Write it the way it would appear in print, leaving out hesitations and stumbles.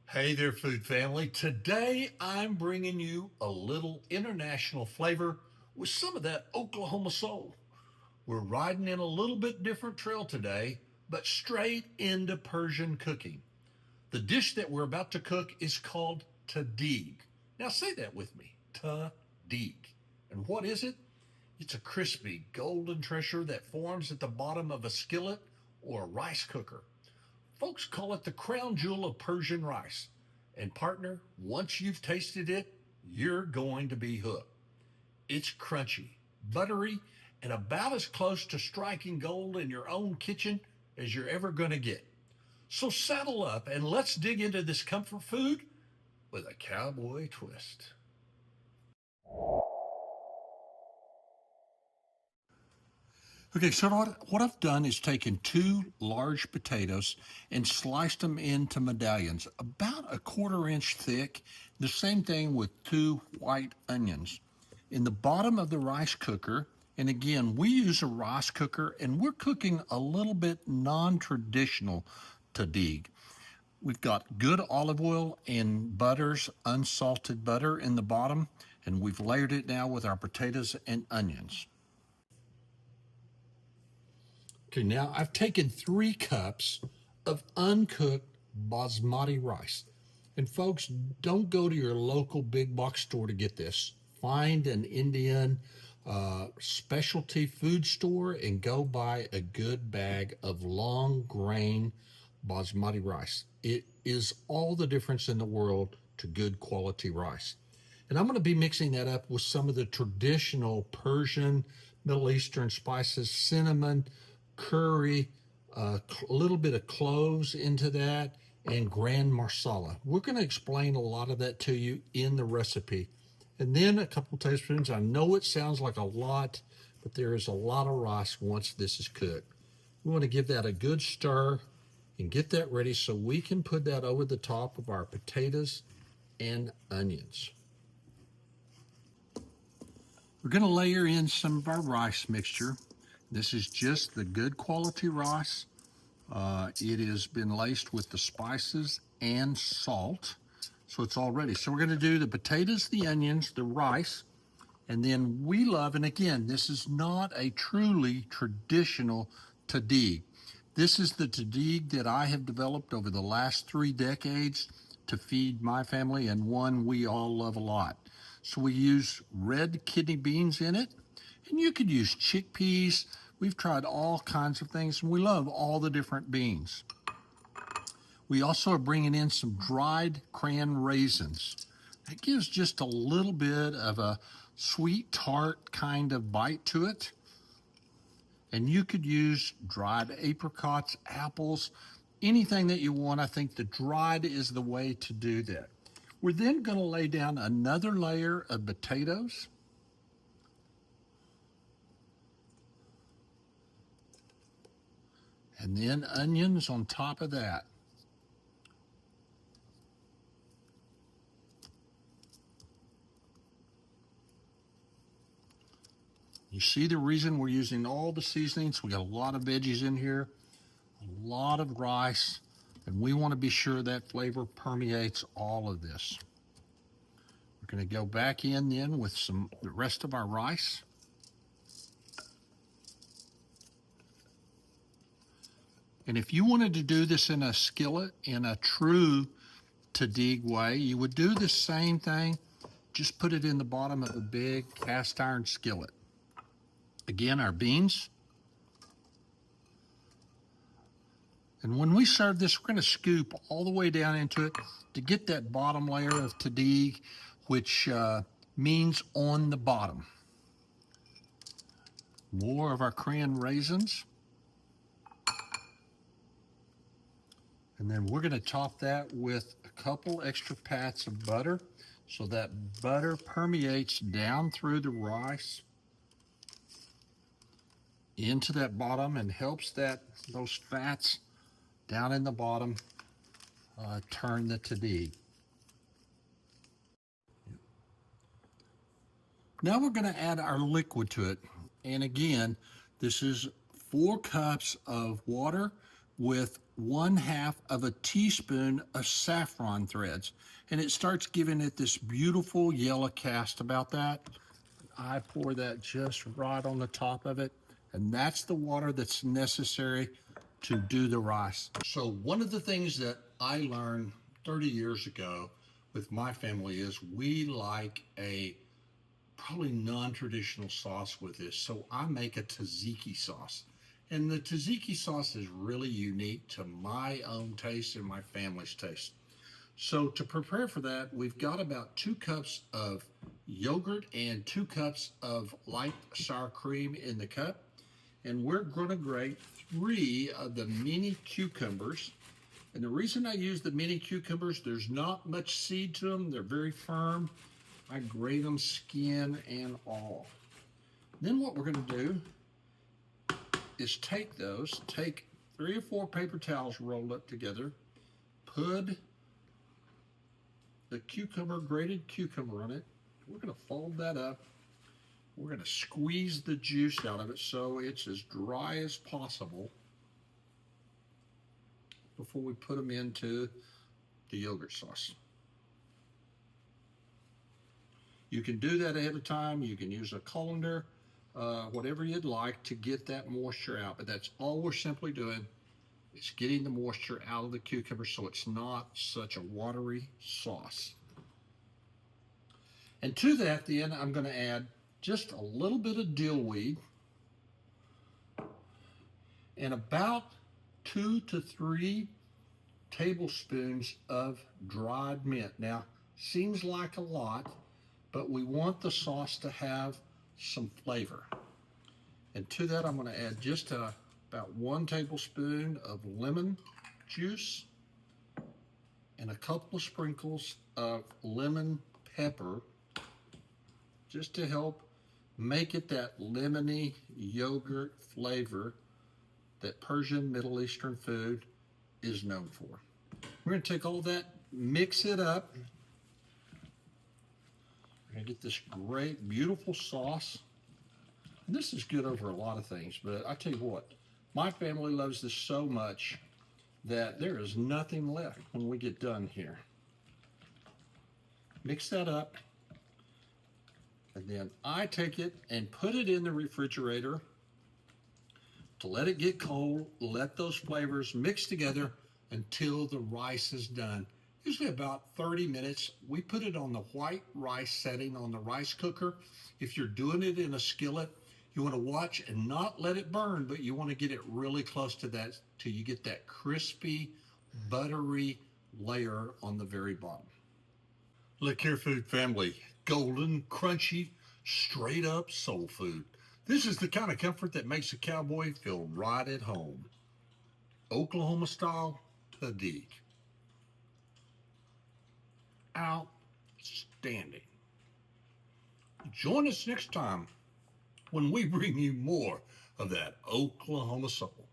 Hey there, food family. Today I'm bringing you a little international flavor with some of that Oklahoma soul. We're riding in a little bit different trail today, but straight into Persian cooking. The dish that we're about to cook is called tahdig. Now say that with me, tahdig. And what is it? It's a crispy, golden treasure that forms at the bottom of a skillet or a rice cooker. Folks call it the crown jewel of Persian rice. And partner, once you've tasted it, you're going to be hooked. It's crunchy, buttery, and about as close to striking gold in your own kitchen as you're ever going to get. So saddle up and let's dig into this comfort food with a cowboy twist. Okay, so what I've done is taken two large potatoes and sliced them into medallions, about a quarter-inch thick. The same thing with two white onions. In the bottom of the rice cooker, and again, we use a rice cooker and we're cooking a little bit non-traditional tahdig. We've got good olive oil and butters, unsalted butter in the bottom, and we've layered it now with our potatoes and onions. Okay, now I've taken 3 cups of uncooked basmati rice. And folks, don't go to your local big box store to get this. Find an Indian specialty food store and go buy a good bag of long grain basmati rice. It is all the difference in the world to good quality rice. And I'm going to be mixing that up with some of the traditional Persian, Middle Eastern spices, cinnamon, curry, a little bit of cloves into that, and grand marsala. We're going to explain a lot of that to you in the recipe. And then a couple tablespoons. I know it sounds like a lot, but there is a lot of rice once this is cooked. We want to give that a good stir and get that ready so we can put that over the top of our potatoes and onions. We're going to layer in some of our rice mixture. This is just the good quality rice. It has been laced with the spices and salt, so it's all ready. So we're going to do the potatoes, the onions, the rice, and then we love, and again, this is not a truly traditional tahdig. This is the tahdig that I have developed over the last 3 decades to feed my family, and one we all love a lot. So we use red kidney beans in it, and you could use chickpeas. We've tried all kinds of things, and we love all the different beans. We also are bringing in some dried cran raisins. It gives just a little bit of a sweet tart kind of bite to it. And you could use dried apricots, apples, anything that you want. I think the dried is the way to do that. We're then going to lay down another layer of potatoes. And then onions on top of that. You see the reason we're using all the seasonings. We got a lot of veggies in here, a lot of rice, and we want to be sure that flavor permeates all of this. We're going to go back in then with the rest of our rice. And if you wanted to do this in a skillet, in a true tahdig way, you would do the same thing, just put it in the bottom of a big cast iron skillet. Again, our beans. And when we serve this, we're going to scoop all the way down into it to get that bottom layer of tahdig, which means on the bottom. More of our cran raisins. And then we're going to top that with a couple extra pats of butter so that butter permeates down through the rice into that bottom and helps those fats down in the bottom turn the tahdig. Now we're going to add our liquid to it. And again, this is 4 cups of water with 1/2 of a teaspoon of saffron threads, and it starts giving it this beautiful yellow cast about that. I pour that just right on the top of it, and that's the water that's necessary to do the rice. So one of the things that I learned 30 years ago with my family is we like a probably non-traditional sauce with this. So I make a tzatziki sauce. And the tzatziki sauce is really unique to my own taste and my family's taste. So to prepare for that, we've got about 2 cups of yogurt and 2 cups of light sour cream in the cup. And we're going to grate 3 of the mini cucumbers. And the reason I use the mini cucumbers, there's not much seed to them. They're very firm. I grate them skin and all. Then what we're going to do is take 3 or 4 paper towels rolled up together, put the grated cucumber on it. We're going to fold that up. We're going to squeeze the juice out of it so it's as dry as possible before we put them into the yogurt sauce. You can do that ahead of time. You can use a colander, whatever you'd like to get that moisture out. But that's all we're simply doing is getting the moisture out of the cucumber so it's not such a watery sauce. And to that then I'm going to add just a little bit of dill weed and about 2 to 3 tablespoons of dried mint. Now, seems like a lot, but we want the sauce to have some flavor. And to that, I'm going to add just about 1 tablespoon of lemon juice and a couple of sprinkles of lemon pepper just to help make it that lemony yogurt flavor that Persian Middle Eastern food is known for. We're going to take all that, mix it up. We're going to get this great, beautiful sauce. And this is good over a lot of things, but I tell you what, my family loves this so much that there is nothing left when we get done here. Mix that up. And then I take it and put it in the refrigerator to let it get cold, let those flavors mix together until the rice is done. Usually about 30 minutes. We put it on the white rice setting on the rice cooker. If you're doing it in a skillet, you want to watch and not let it burn, but you want to get it really close to that till you get that crispy, buttery layer on the very bottom. Look here, food family. Golden, crunchy, straight up soul food. This is the kind of comfort that makes a cowboy feel right at home. Oklahoma style Tahdig. Outstanding. Join us next time when we bring you more of that Oklahoma soul.